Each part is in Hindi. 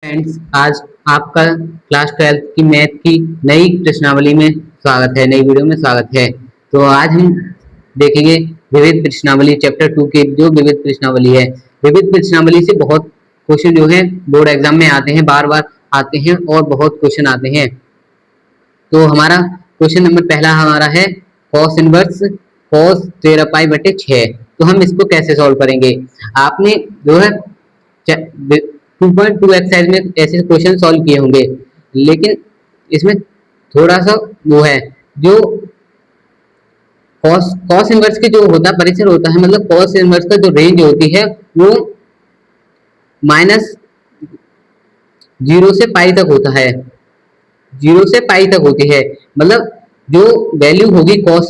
फ्रेंड्स, आज आपका क्लास 12th की मैथ की नई प्रश्नावली में स्वागत है, नई वीडियो में स्वागत है। तो आज हम देखेंगे विविध प्रश्नावली चैप्टर 2 की जो विविध प्रश्नावली है। विविध प्रश्नावली से बहुत क्वेश्चन जो है बोर्ड एग्जाम में आते हैं, बार बार आते हैं और बहुत क्वेश्चन आते हैं। तो हमारा क्वेश्चन नंबर पहला हमारा है cos इनवर्स cos 13 पाई बटे 6। तो हम इसको कैसे सॉल्व करेंगे? आपने जो है 2.2 एक्सरसाइज में ऐसे क्वेश्चन सॉल्व किए होंगे, लेकिन इसमें थोड़ा सा वो है जो कॉस इनवर्स के जो होता है परिसर होता है, मतलब कॉस इनवर्स का जो रेंज होती है वो माइनस 0 से पाई तक होता है, 0 से पाई तक होती है। मतलब जो वैल्यू होगी कॉस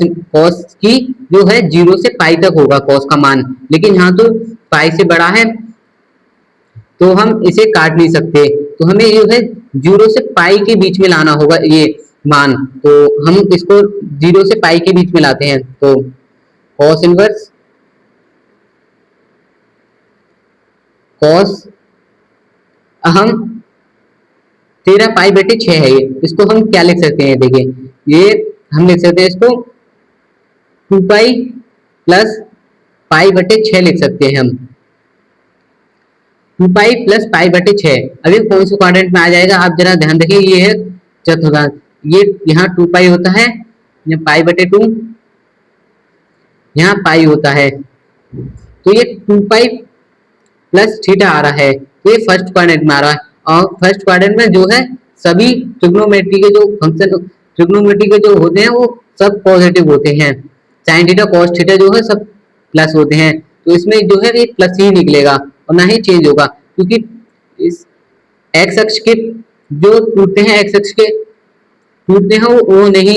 की जो है 0 से पाई तक होगा कॉस का मान, लेकिन यहाँ तो पाई से बड़ा है तो हम इसे काट नहीं सकते। तो हमें जो है 0 से पाई के बीच में लाना होगा ये मान। तो हम इसको 0 से पाई के बीच में लाते हैं। तो cos इनवर्स cos हम 13 पाई बटे 6 है, ये इसको हम क्या लिख सकते हैं? देखिए ये हम लिख सकते हैं इसको 2 पाई प्लस पाई बटे 6 लिख सकते हैं हम। 2 पाई प्लस पाई बटे 6 अभी कौन से क्वाड्रेंट में आ जाएगा आप जरा ध्यान रखिए। ये है चतुर्थांश, ये यहाँ 2 पाई होता है, यहाँ पाई बटे 2, यहाँ पाई होता है। तो ये 2 पाई प्लस थीटा आ रहा है, तो ये फर्स्ट क्वाड्रेंट में आ रहा है। और फर्स्ट क्वाड्रेंट में जो है सभी ट्रिग्नोमेट्री के जो फंक्शन ट्रिग्नोमेट्री के जो होते हैं वो सब पॉजिटिव होते हैं। साइन थीटा कॉस थीटा जो है सब प्लस होते हैं, तो इसमें जो है ये प्लस ही निकलेगा और ना ही चेंज होगा, क्योंकि इस एक्स अक्ष के जो टूटते हैं, एक्स अक्ष के टूटते हैं वो नहीं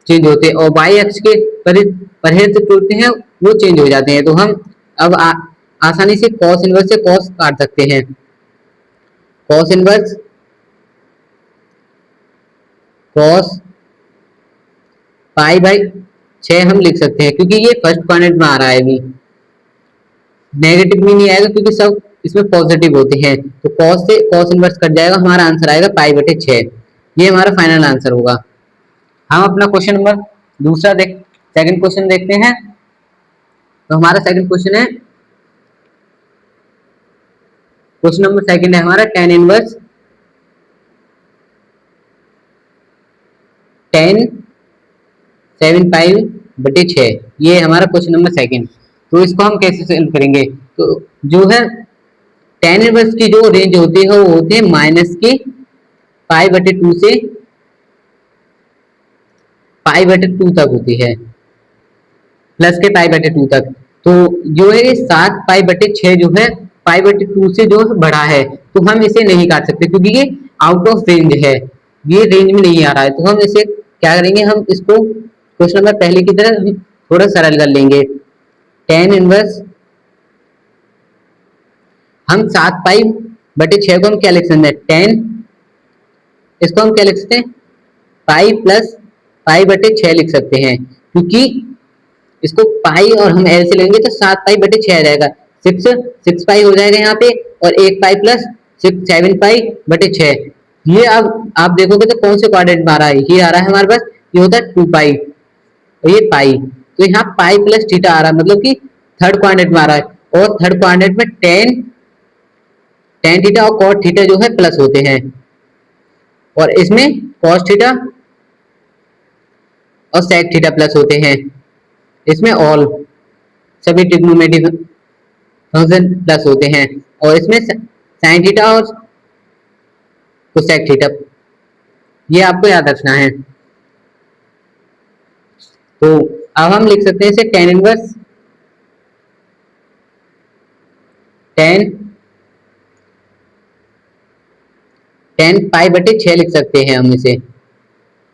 चेंज होते, और वाई अक्ष के परहेज टूटते हैं वो चेंज हो जाते हैं। तो हम अब आसानी से cos इनवर्स से cos काट सकते हैं। cos inverse cos pi by 6 हम लिख सकते हैं, क्योंकि ये फर्स्ट क्वाड्रेंट में आ रहा है, अभी नेगेटिव में नहीं आएगा क्योंकि सब इसमें पॉजिटिव होते हैं। तो cos से cos इनवर्स कट जाएगा, हमारा आंसर आएगा पाई बटे 6। ये हमारा फाइनल आंसर होगा। हम अपना क्वेश्चन नंबर दूसरा सेकंड क्वेश्चन देखते हैं। तो हमारा सेकंड क्वेश्चन है, क्वेश्चन नंबर सेकंड है हमारा tan इनवर्स tan 7 पाई बटे 6। ये हमारा क्वेश्चन नंबर सेकंड। तो इसको हम कैसे सॉल्व करेंगे? तो जो है tan इनवर्स की जो रेंज होती है वो होती है माइनस की पाई बटे 2 से पाई बटे 2 तक होती है, प्लस के पाई बटे 2 तक। तो जो है 7 पाई बटे 6 जो है पाई बटे 2 से जो बड़ा है, तो हम इसे नहीं काट सकते क्योंकि ये आउट ऑफ रेंज है, ये रेंज में नहीं आ रहा है। तो हम इसे क्या करेंगे, हम इसको क्वेश्चन नंबर पहले की तरह हम थोड़ा सरल कर लेंगे। tan इनवर्स हम 7 पाई बटे 6 को हम क्या लिख सकते हैं? tan, इसको हम क्या लिख सकते हैं? पाई प्लस पाई बटे 6 लिख सकते हैं, क्योंकि इसको पाई और हम एल से लेंगे तो 7 पाई बटे 6 आ जाएगा। 6 पाई हो जाएगा यहाँ पे, और 1 पाई प्लस 7 पाई बटे 6। ये अब आप देखोगे तो कौन से क्वाड्रेंट में आ रहा है? ये आ रहा है हमारे पास, ये होता है 2 पाई और ये पाई। तो यहाँ पाई प्लस थीटा आ रहा है, मतलब कि थर्ड क्वाड्रेंट में आ रहा है। और थर्ड क्वाड्रेंट में टेन थीटा और कॉट थीटा जो है प्लस होते हैं, और इसमें कॉस थीटा और सेक थीटा प्लस होते हैं। इसमें ऑल सभी ट्रिग्नोमेट्रिक फंक्शन प्लस होते हैं, और इसमें साइन थीटा और कोसेक थीटा, ये आपको याद रखना है। तो अब हम लिख सकते हैं इसे tan इनवर्स tan पाई बटे 6 लिख सकते हैं हम इसे।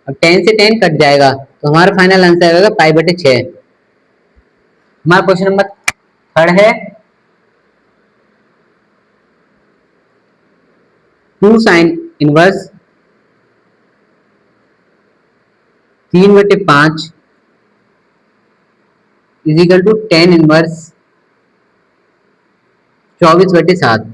अब tan से tan कट जाएगा, तो हमारा फाइनल आंसर आएगा पाई बटे 6। हमारा क्वेश्चन नंबर थर्ड है 2 साइन इनवर्स 3 बटे 5 इजिकल टू tan इनवर्स 24 बटे 7।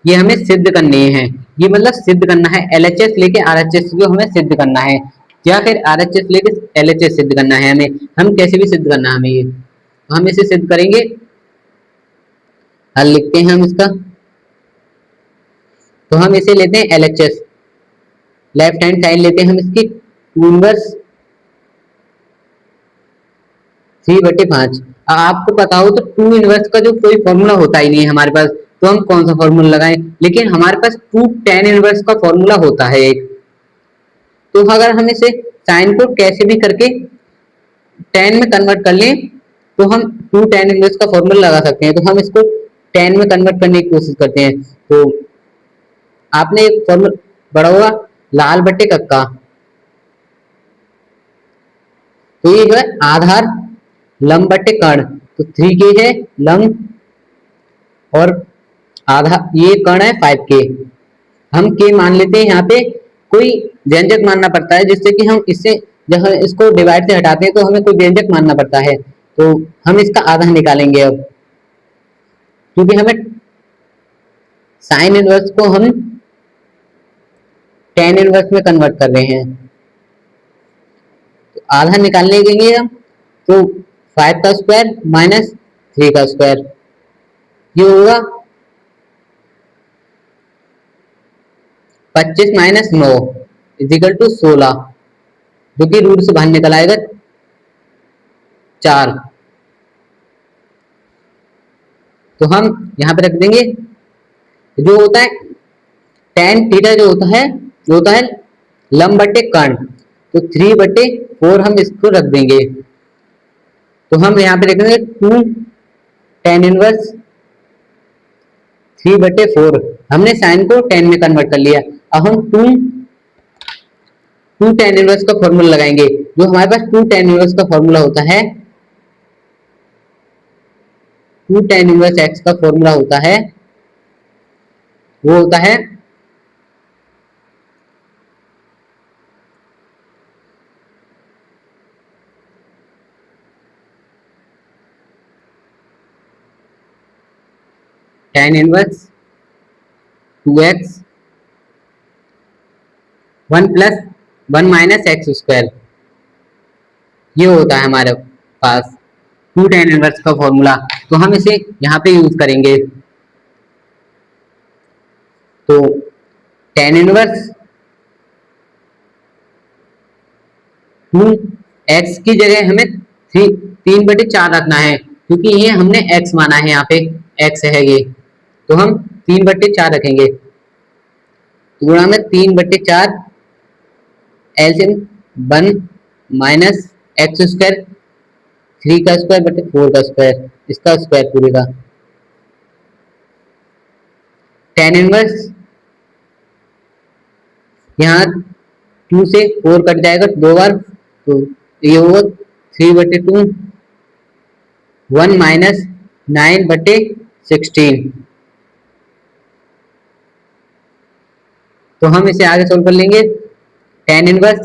ये हमें सिद्ध करने हैं। ये मतलब सिद्ध करना है, एलएचएस लेके आरएचएस को हमें सिद्ध करना है, या फिर आरएचएस लेके एलएचएस सिद्ध करना है हमें, हम कैसे भी सिद्ध करना है हमें ये, तो हम इसे सिद्ध करेंगे। हल लिखते हैं हम इसका, तो हम इसे लेते हैं एलएचएस, लेफ्ट हैंड साइड लेते हैं हम इसकी 2 इनवर्स 3/5। आपको पता हो तो 2 इनवर्स का जो कोई फॉर्मूला होता ही नहीं है हमारे पास, तो हम कौन सा फॉर्मूला लगाएं, लेकिन हमारे पास 2 tan इनवर्स का फॉर्मूला होता है एक, तो अगर हम इसे साइन को कैसे भी करके tan में कन्वर्ट कर लें तो हम 2 tan इनवर्स का फॉर्मूला लगा सकते हैं, तो हम इसको tan में कन्वर्ट करने की कोशिश करते हैं। तो आपने एक फॉर्मूला पढ़ा होगा, लाल बट्टे कक्का, तो ये जो है आधार लंब बट्टे कर्ण, तो 3k है लंब और आधा ये कर्ण है 5k, हम k मान लेते हैं, यहाँ पे कोई व्यंजक मानना पड़ता है जिससे कि हम इससे जब हम इसको डिवाइड से हटाते हैं तो हमें कोई व्यंजक मानना पड़ता है, तो हम इसका आधा निकालेंगे अब, क्योंकि हमें साइन इनवर्स को हम tan इनवर्स में कन्वर्ट कर रहे हैं, तो आधा निकालने के लिए हम, तो 5 का स्क्वायर माइनस 3 का स्क्वायर, ये होगा 25 माइनस 9 इजिकल टू 16, जो कि रूट से बाहर निकल आएगा 4, तो हम यहाँ पे रख देंगे, जो होता है tan थीटा जो होता है, जो होता है लंब बटे कर्ण, तो 3/4 हम इसको रख देंगे, तो हम यहाँ पे देखेंगे 2 tan इनवर्स 3/4, हमने साइन को tan में कन्वर्ट कर लिया, अब हम टू tan इनवर्स का फॉर्मूला लगाएंगे, जो हमारे पास 2 tan इनवर्स का फॉर्मूला होता है, 2 tan इनवर्स x का फॉर्मूला होता है, वो होता है tan 1 2x 1 + 1 - x², ये होता है हमारे पास 2 tan 1 का फॉर्मूला, तो हम इसे यहाँ पे यूज करेंगे, तो tan 1 2x की जगह हमें 3/4 रखना है, क्योंकि ये हमने x माना है, यहाँ पे x है ये, तो हम 3/4 रखेंगे, गुणा में 3/4 एलसीएम 1 - x², 3 का स्क्वायर बटे 4 का स्क्वायर, इसका स्क्वायर पूरे का, tan 1 यहाँ 2 से 4 कट जाएगा 2 बार, तो ये होगा 3/2 1 - 9/16, तो हम इसे आगे सोल्व कर लेंगे, tan 1,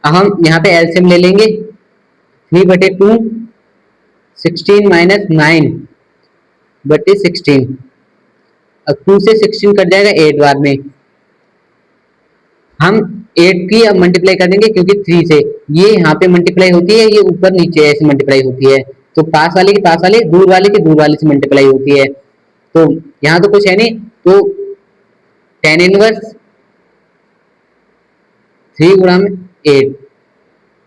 अब हम यहाँ पे एलसीएम ले लेंगे, 3/2 16 - 9/16, अब 2 से 16 कट जाएगा 8 बार में, हम 8 की अब मल्टीप्लाई कर देंगे, क्योंकि 3 से ये यहाँ पे मल्टीप्लाई होती है, ये ऊपर नीचे ऐसे मल्टीप्लाई होती है, तो पास वाले की पास वाले, दूर वाले की दूर वाले से मल्टीप्लाई होती है, तो यहाँ तो कुछ है नहीं, तो tan 1 3 गुणा में 8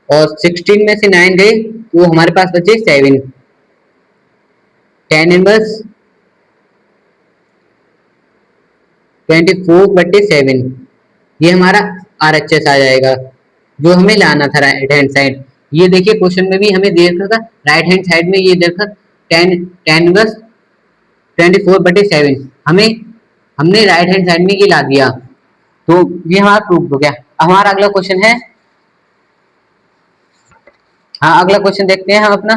और 16 में से 9 गए तो हमारे पास बचे 7, tan 1 24/7, ये हमारा RHS आ जाएगा, जो हमें लाना था राइट हैंड साइड। ये देखिए क्वेश्चन में भी हमें दे रखा था राइट हैंड साइड में, ये देखा tan 1 24/7, हमें हमने राइट हैंड साइड में ये ला दिया, तो ये हमारा प्रूफ हो गया। अब हमारा अगला क्वेश्चन है, हाँ अगला क्वेश्चन देखते हैं हम अपना,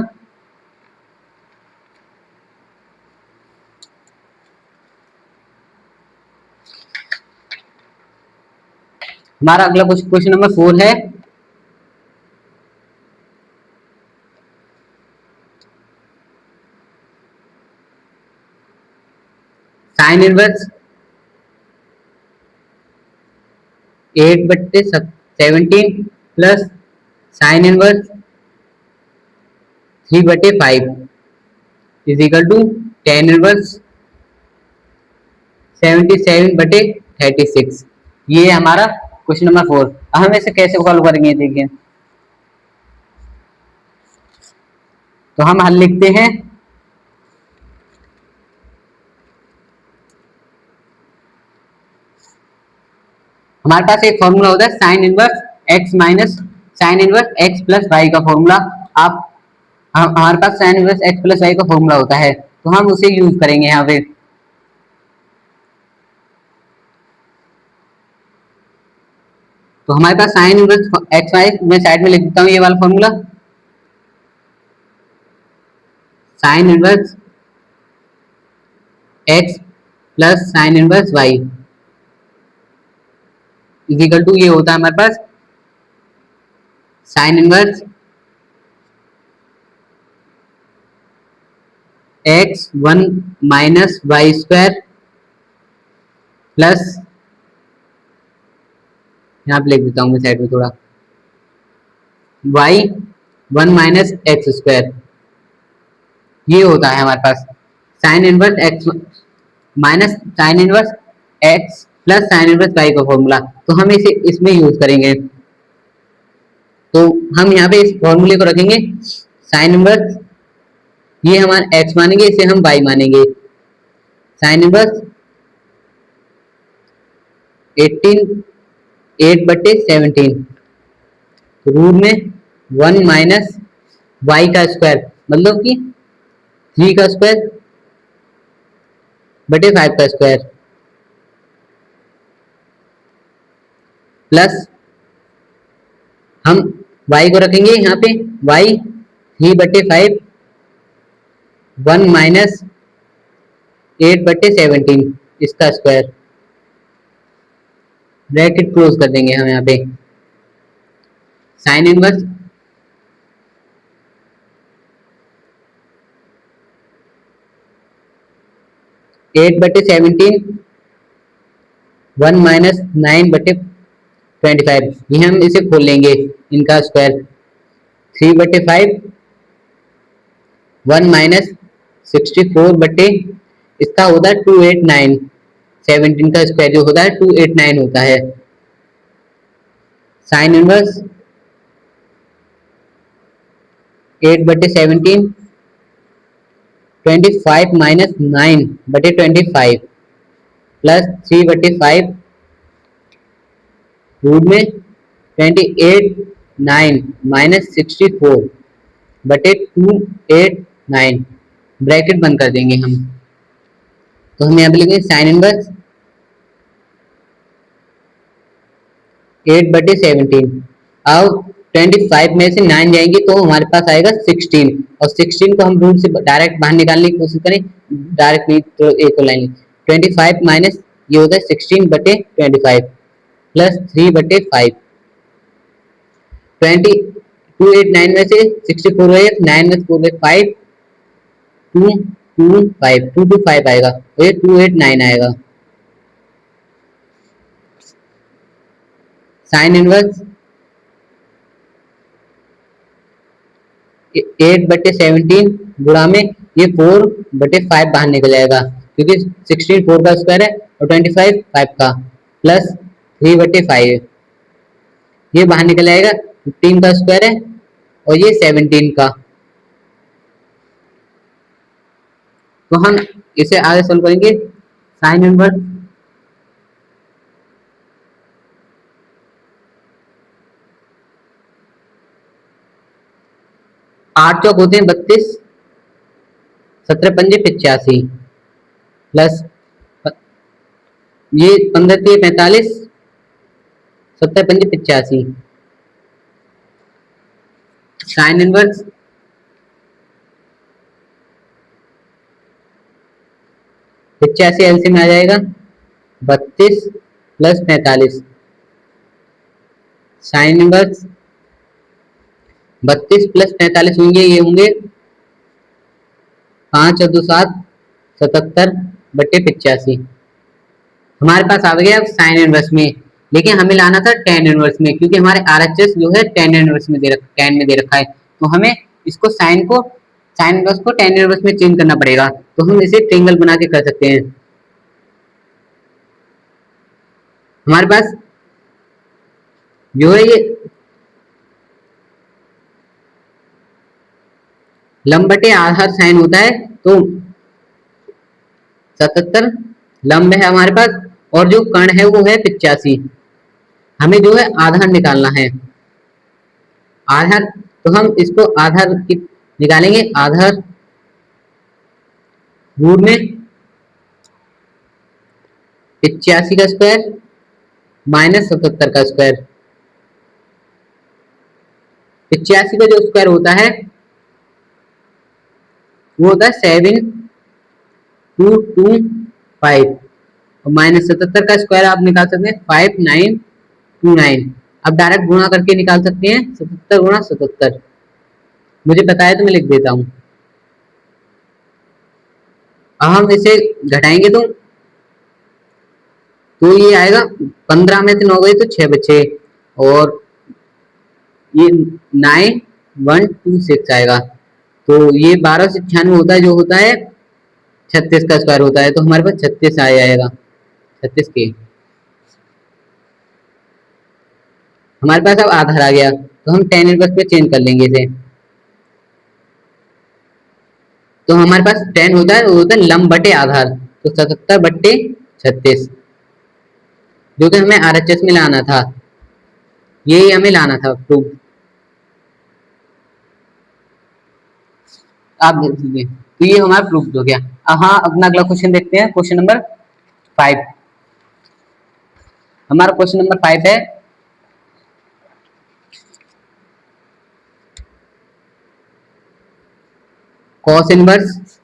हमारा अगला क्वेश्चन नंबर 4 है, sine inverse 8/17 plus sine inverse 3/5 is equal to tan inverse 77/36। ये हमारा क्वेश्चन नंबर 4। अब हम इसे कैसे सॉल्व करेंगे देखिए। तो हम हल लिखते हैं। हमारे पास एक फॉर्मूला होता है sine inverse x minus sine inverse x plus y का फॉर्मूला। आप हमारे पास sine inverse x plus y का फॉर्मूला होता है, तो हम उसे यूज करेंगे यहाँ पे। तो हमारे पास साइन इनवर्स एक्स वाई, मैं साइड में लिख देता हूँ ये वाला formula. Sine inverse x plus sine inverse y is equal to, ये होता है हमारे पास sine inverse x 1 minus y square plus, यहाँ पे लिख देता हूँ मैं साइड में थोड़ा, वाई 1 माइनस एक्स स्क्वायर। ये होता है हमारे पास sine inverse x minus sine inverse x plus sine inverse y का फॉर्मूला। तो हम इसे इसमें यूज करेंगे। तो हम यहाँ पे इस फॉर्मूले को रखेंगे साइन इनवर्स, ये हमारा एक्स मानेंगे, इसे हम वाई मानेंगे। साइन इनवर्स 8/17 रूट में 1 माइनस वाई का स्क्वायर, मतलब कि 3 का स्क्वायर बटे 5 का स्क्वायर प्लस हम y को रखेंगे यहाँ पे y 3/5 1 माइनस 8/17 इसका स्क्वायर, ब्रैकेट क्लोज कर देंगे हम यहाँ पे। साइन इनवर्स 8/17 1 माइनस 9/25, ये हम इसे खोल लेंगे इनका स्क्वायर। 3/5 1 माइनस 64 बटे इसका होता है 289, 17 का स्क्वायर जो होता है 289 होता है। Sine inverse 8/17 25 minus 9/25 plus 3/5 root में 289 माइनस 64/289, ब्रैकेट बंद कर देंगे हम। तो हम यहाँ पे लिखेंगे साइन इनवर्स 8/17। अब 25 में से 9 जाएंगे तो हमारे पास आएगा 16, और 16 को हम रूट से डायरेक्ट बाहर निकालने की कोशिश करें, डायरेक्ट नहीं तो एक लाइन 25 माइनस ये होता है 16/25 प्लस 3/5। 289 में से 64 है, 9 में 4 है 5 225 आएगा, और ये 289 आएगा। साइन इनवर्स 8/17 गुणा में ये 4/5 बाहर निकल जाएगा, क्योंकि 16 4 का स्क्वायर है और 25 5 का, प्लस 3/5 ये बाहर निकल जाएगा, 15 का स्क्वायर है और ये 17 का। तो हम इसे आगे सोल्व करेंगे। साइन इनवर्स 8 चौक होते हैं 32, 17 पंजे 85 प्लस ये 15 3 45, 17 पंजे 85। साइन इनवर्स 85 एलसीएम में आ जाएगा 32 प्लस 45। साइन इनवर्स 32 प्लस 45 होंगे, ये होंगे 5 और 2 7 77 बटे 85। हमारे पास आ गया अब साइन इनवर्स में, लेकिन हमें लाना था टेन इनवर्स में, क्योंकि हमारे आरएचएस जो है टेन इनवर्स में दे रखा, 10 में दे रखा है, तो हमें इसको साइन इनवर्स को टेन इनवर्स में चेंज करना पड़ेगा। तो हम इसे ट्रायंगल बना के कर सकते हैं। हमारे पास जो है ये लंब बटे आधार साइन होता है, तो 77 लंब है हमारे पास, और जो कर्ण है वो है 85। हमें जो है आधार निकालना है। आधार, तो हम इसको आधार निकालेंगे। आधार रूट में 85 का स्क्वायर माइनस 77 का स्क्वायर। 85 का जो स्क्वायर होता है वो होता है 7225, और माइनस 77 का स्क्वायर आप निकाल सकते हैं 5929। अब डायरेक्ट गुणा करके निकाल सकते हैं, 77 गुणा 77। मुझे पता है तो मैं लिख देता हूँ। अब हम इसे घटाएंगे तो ये आएगा 15 में से 9 गए तो 6 बचे, और ये 9126 आएगा। तो ये 1296 होता है, जो होता है 36 का स्क्वायर होता है, तो हमारे पास 36 आ जाएगा। 36 के हमारे पास अब आधार आ गया, तो हम टेन इनवर्स पे चेंज कर लेंगे इसे। तो हमारे पास टेन होता है, वो होता है लंब बटे आधार, तो 77 बट्टे 36, जो कि हमें आरएचएस में लाना था। यही हमें लाना था प्रूफ। आप देख लीजिए, तो ये हमारा प्रूफ हो गया। हाँ, अपना अगला क्वेश्चन देखते हैं, क्वेश्चन नंबर 5। हमारा क्वेश्चन नंबर 5 है cos inverse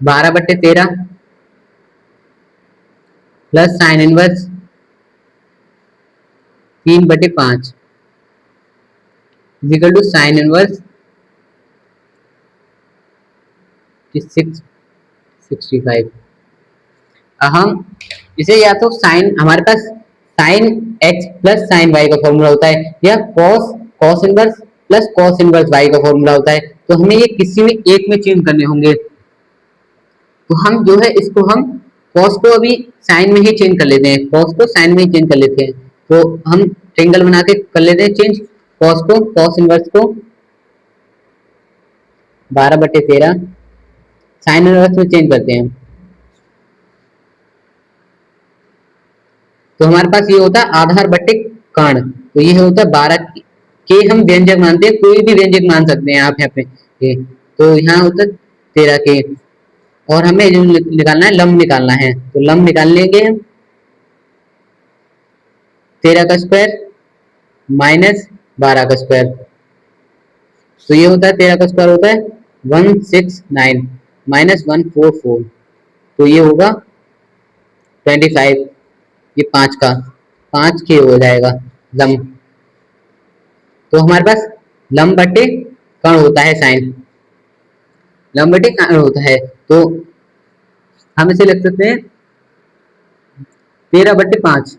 12/13 plus sine inverse 3/5 equal to sine inverse 665। हम इसे या तो साइन, हमारे पास sine x plus sine y का फॉर्मूला होता है, या cos cos inverse plus cos inverse y का फॉर्मूला होता है, तो हमें ये किसी में एक में चेंज करने होंगे। तो हम जो है इसको हम कॉस को अभी साइन में ही चेंज कर लेते हैं, कॉस को साइन में ही चेंज कर लेते हैं। तो हम ट्रायंगल बना के कर लेते हैं चेंज, कॉस को कॉस इनवर्स को 12/13 साइन इनवर्स में चेंज करते हैं। तो हमारे पास ये होता है आधार बट्टे कर्ण, तो ये होता है 12 के हम व्यंजक मानते हैं, कोई भी व्यंजक मान सकते हैं आप यहाँ पे ये। तो यहाँ होता है 13 के, और हमें जो निकालना है लंब निकालना है, तो लंब निकाल लेंगे हम। 13 का स्क्वायर माइनस 12 का स्क्वायर, तो ये होता है 13 का स्क्वायर होता है 169 माइनस 144, तो ये होगा 25। ये 5 का 5 के हो जाएगा लंब। तो हमारे पास लंब बटे कर्ण होता है साइन, लंब बटे कर्ण होता है, तो हम इसे लिख सकते हैं 13/5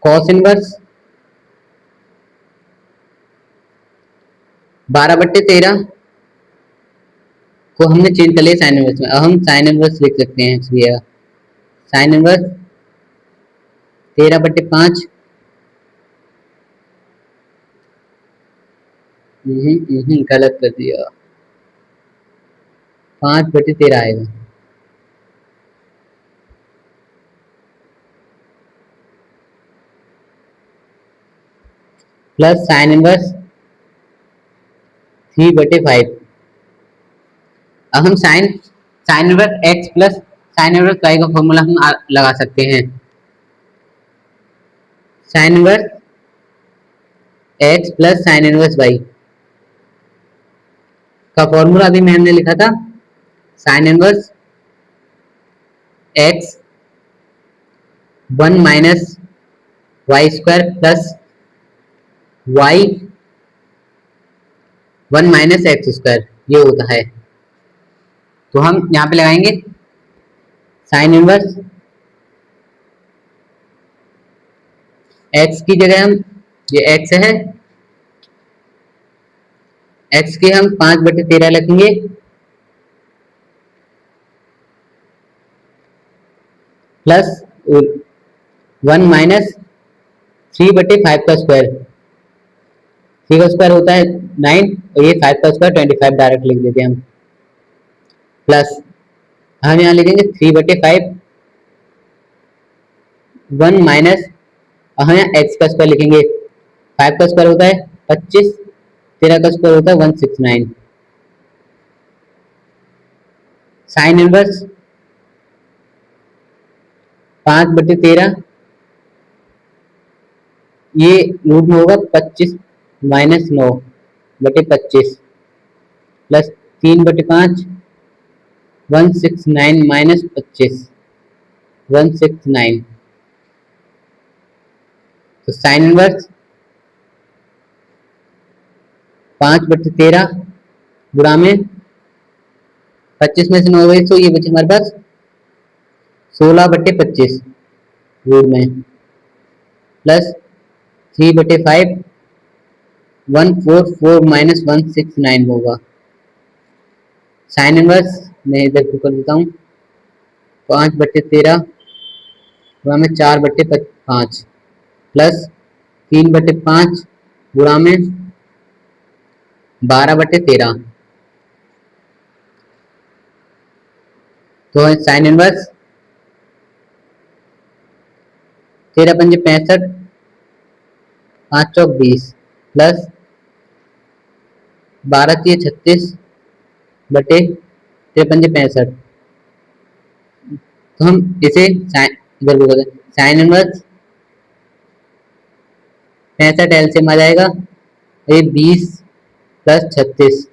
कॉस इनवर्स 12/13 को हमने चेंज कर लिया साइन इनवर्स में। अब हम साइन इनवर्स लिख सकते हैं इसलिए साइन इनवर्स 13/5 गलत कर दिया, 5/13 आएगा, प्लस साइन इनवर्स 3/5। अब हम sine sine inverse x plus sine inverse y का फॉर्मूला हम लगा सकते हैं। Sine inverse x plus sine inverse y का फॉर्मूला अभी मैंने लिखा था sine inverse x 1 - y square plus y 1 - x square ये होता है। तो हम यहाँ पे लगाएंगे साइन इनवर्स एक्स की जगह हम ये एक्स है, एक्स के हम 5/13 लिखेंगे प्लस 1 - 3/5 का स्क्वायर। 3 का स्क्वायर होता है 9 और ये 5 का स्क्वायर 25 डायरेक्ट लिख देते हैं हम। प्लस हम यहाँ लिखेंगे 3/5 1 माइनस हम यहाँ एक्स का स्क्वायर लिखेंगे। 5 का स्क्वायर होता है 25, 13 का स्क्वायर होता है 169। साइन इनवर्स 5/13 ये रूट में होगा 25 - 9/25 प्लस 3/5 169 - 25 169। तो साइन इनवर्स 5/13 गुणा में 25 में से 9 गई तो ये बचे हमारे पास 16/25 रूट में प्लस 3/5 144 - 169 होगा। साइन इनवर्स मैं इधर को कर देता हूँ 5/13 गुणा में 4/5 प्लस 3/5 गुणा में 12/13। तो साइन इनवर्स 13 × 5 = 65 5 × 20 प्लस 12 × 36 बटे 13 × 65। तो हम इसे इधर को करते साइन इनवर्स 65 एलसीएम आ जाएगा ये 20 + 36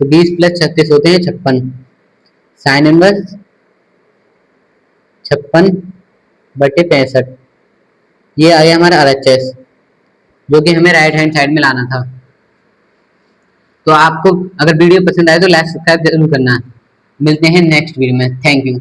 तो 20 + 36 होते हैं 56। साइन इनवर्स 56/65 ये आ गया हमारा RHS जो कि हमें राइट हैंड साइड में लाना था। तो आपको अगर वीडियो पसंद आए तो लाइक सब्सक्राइब जरूर करना। मिलते हैं नेक्स्ट वीडियो में। Thank you.